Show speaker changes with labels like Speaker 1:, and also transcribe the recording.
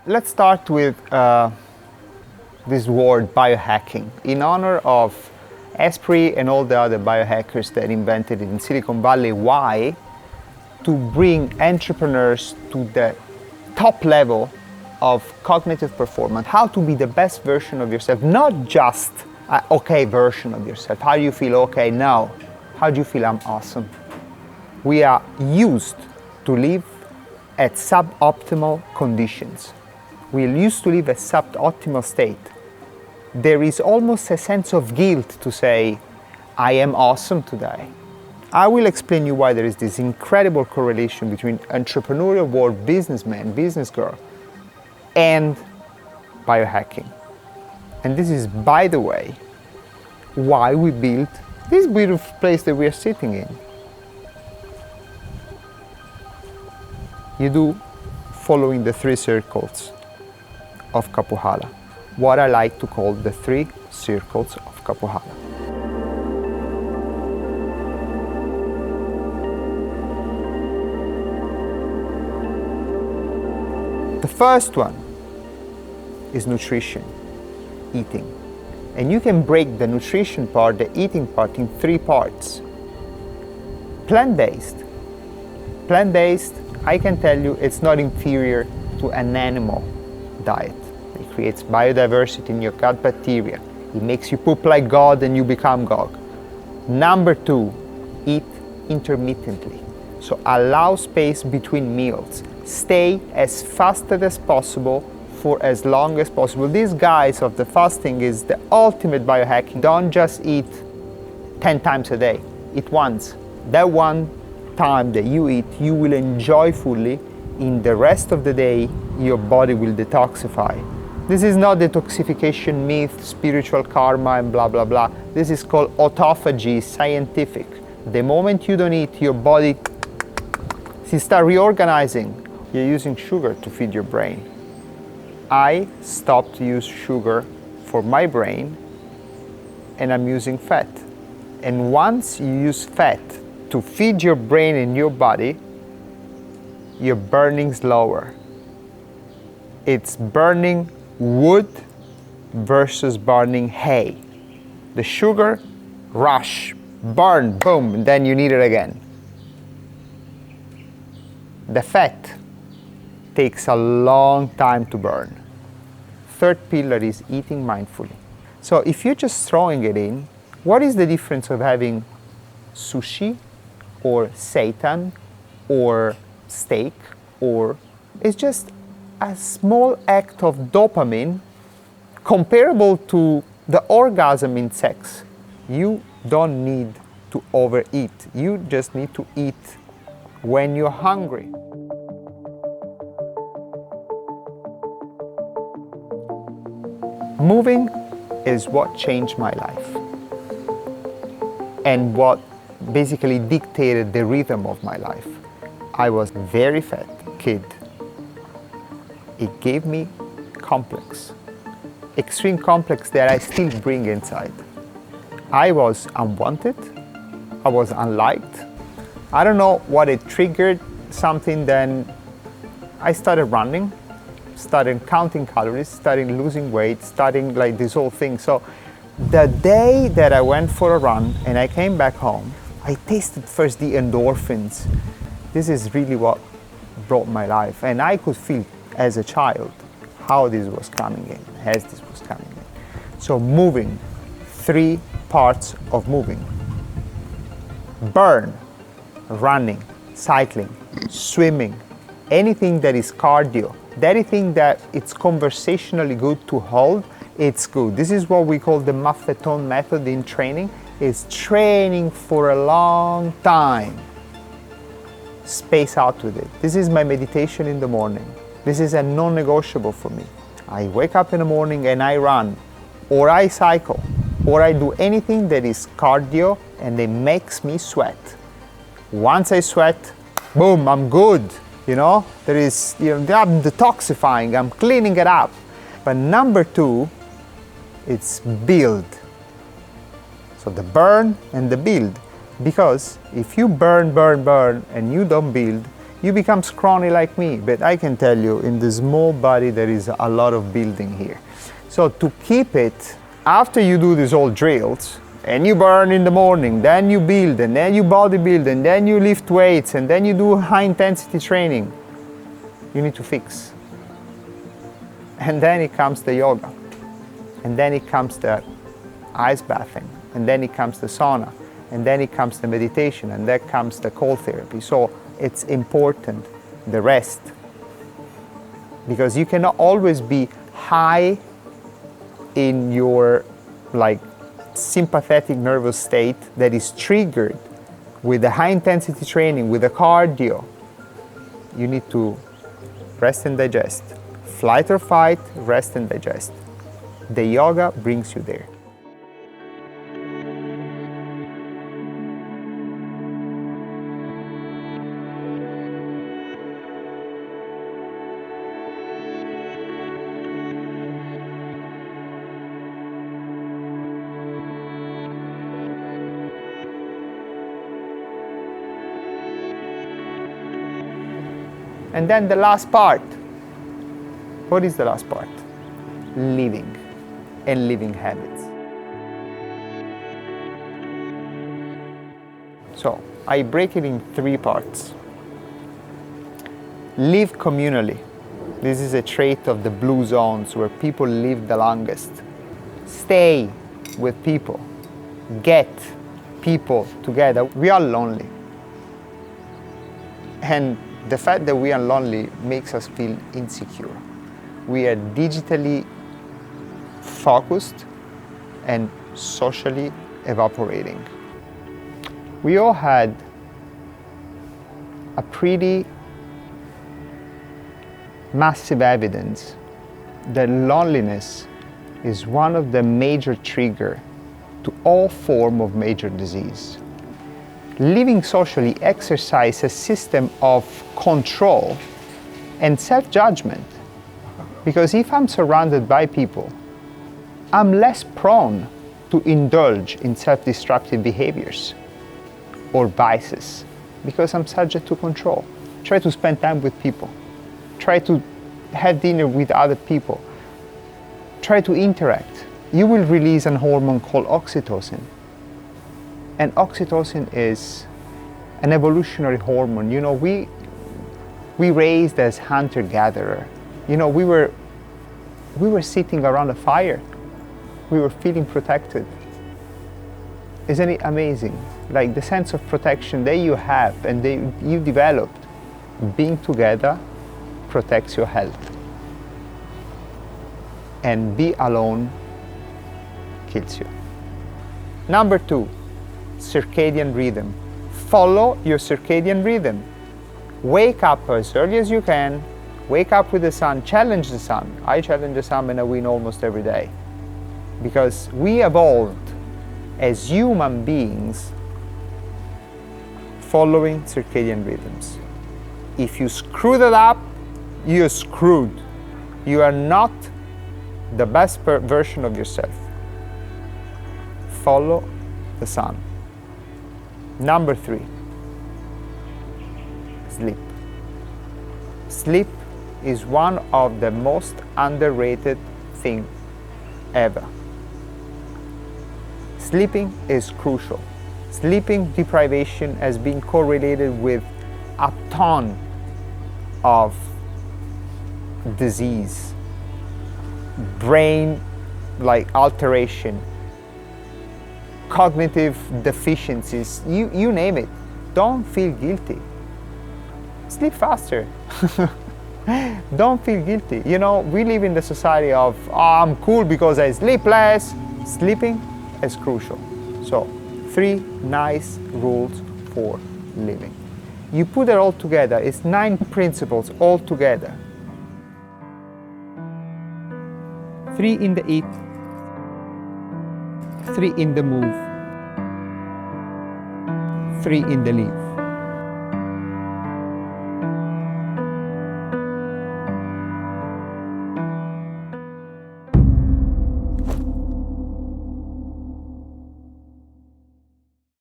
Speaker 1: Let's start with this word biohacking. In honor of Esprey and all the other biohackers that invented it in Silicon Valley, why? To bring entrepreneurs to the top level of cognitive performance, how to be the best version of yourself, not just an okay version of yourself. How do you feel? Okay, now. How do you feel? I'm awesome. We are used to live at suboptimal conditions. We used to live a suboptimal state. There is almost a sense of guilt to say, I am awesome today. I will explain you why there is this incredible correlation between entrepreneurial world, businessman, business girl, and biohacking. And this is, by the way, why we built this beautiful place that we are sitting in. You do following the 3 circles of Kapuhala, what I like to call the 3 circles of Kapuhala. The first one is nutrition, eating. And you can break the nutrition part, the eating part, in 3 parts. Plant-based. Plant-based, I can tell you, it's not inferior to an animal diet. It creates biodiversity in your gut bacteria. It makes you poop like God and you become God. Number 2, eat intermittently. So allow space between meals. Stay as fasted as possible for as long as possible. These guys of the fasting is the ultimate biohacking. Don't just eat 10 times a day. Eat once. That one time that you eat, you will enjoy fully. In the rest of the day, your body will detoxify. This is not detoxification myth, spiritual karma, and blah, blah, blah. This is called autophagy, scientific. The moment you don't eat, your body starts reorganizing. You're using sugar to feed your brain. I stopped to use sugar for my brain, and I'm using fat. And once you use fat to feed your brain and your body, your burning's lower. It's burning wood versus burning hay. The sugar, rush, burn, boom, and then you need it again. The fat takes a long time to burn. Third pillar is eating mindfully. So if you're just throwing it in, what is the difference of having sushi or seitan or steak? Or it's just a small act of dopamine comparable to the orgasm in sex. You don't need to overeat. You just need to eat when you're hungry. Moving is what changed my life and what basically dictated the rhythm of my life. I was a very fat kid. It gave me complex, extreme complex that I still bring inside. I was unwanted, I was unliked. I don't know what it triggered, something. Then I started running, started counting calories, started losing weight, starting like this whole thing. So the day that I went for a run and I came back home, I tasted first the endorphins. This is really what brought my life. And I could feel as a child how this was coming in, as this was coming in. So moving, 3 parts of moving. Burn, running, cycling, swimming, anything that is cardio, anything that it's conversationally good to hold, it's good. This is what we call the Maffetone method in training. It's training for a long time. Space out with it. This is my meditation in the morning. This is a non-negotiable for me. I wake up in the morning and I run, or I cycle, or I do anything that is cardio and it makes me sweat. Once I sweat, boom, I'm good. I'm detoxifying, I'm cleaning it up. But number 2, it's build. So the burn and the build. Because if you burn, and you don't build, you become scrawny like me. But I can tell you, in the small body, there is a lot of building here. So to keep it, after you do these all drills, and you burn in the morning, then you build, and then you bodybuild, and then you lift weights, and then you do high intensity training, you need to fix. And then it comes the yoga, and then it comes the ice bathing, and then it comes the sauna, and then it comes the meditation, and then comes the cold therapy. So it's important, the rest, because you cannot always be high in your sympathetic nervous state that is triggered with the high intensity training, with the cardio. You need to rest and digest. Flight or fight, rest and digest. The yoga brings you there. And then the last part. What is the last part? Living and living habits. So I break it in 3 parts. Live communally. This is a trait of the blue zones where people live the longest. Stay with people. Get people together. We are lonely. And the fact that we are lonely makes us feel insecure. We are digitally focused and socially evaporating. We all had a pretty massive evidence that loneliness is one of the major triggers to all forms of major disease. Living socially exercises a system of control and self-judgment. Because if I'm surrounded by people, I'm less prone to indulge in self-destructive behaviors or vices because I'm subject to control. Try to spend time with people. Try to have dinner with other people. Try to interact. You will release an hormone called oxytocin. And oxytocin is an evolutionary hormone. You know, we raised as hunter-gatherer. You know, we were sitting around a fire. We were feeling protected. Isn't it amazing? Like the sense of protection that you have and you developed, being together protects your health. And be alone kills you. Number 2, circadian rhythm. Follow your circadian rhythm. Wake up as early as you can. Wake up with the sun. Challenge the sun. I challenge the sun and I win almost every day. Because we evolved as human beings following circadian rhythms. If you screw that up, you're screwed. You are not the best version of yourself. Follow the sun. Number 3, sleep. Sleep is one of the most underrated things ever. Sleeping is crucial. Sleeping deprivation has been correlated with a ton of disease, brain alteration, cognitive deficiencies, you name it. Don't feel guilty. Sleep faster. Don't feel guilty. You know, we live in the society of, oh, I'm cool because I sleep less. Sleeping is crucial. So, 3 nice rules for living. You put it all together, it's 9 principles all together. 3 in the eat, 3 in the move, 3 in the live.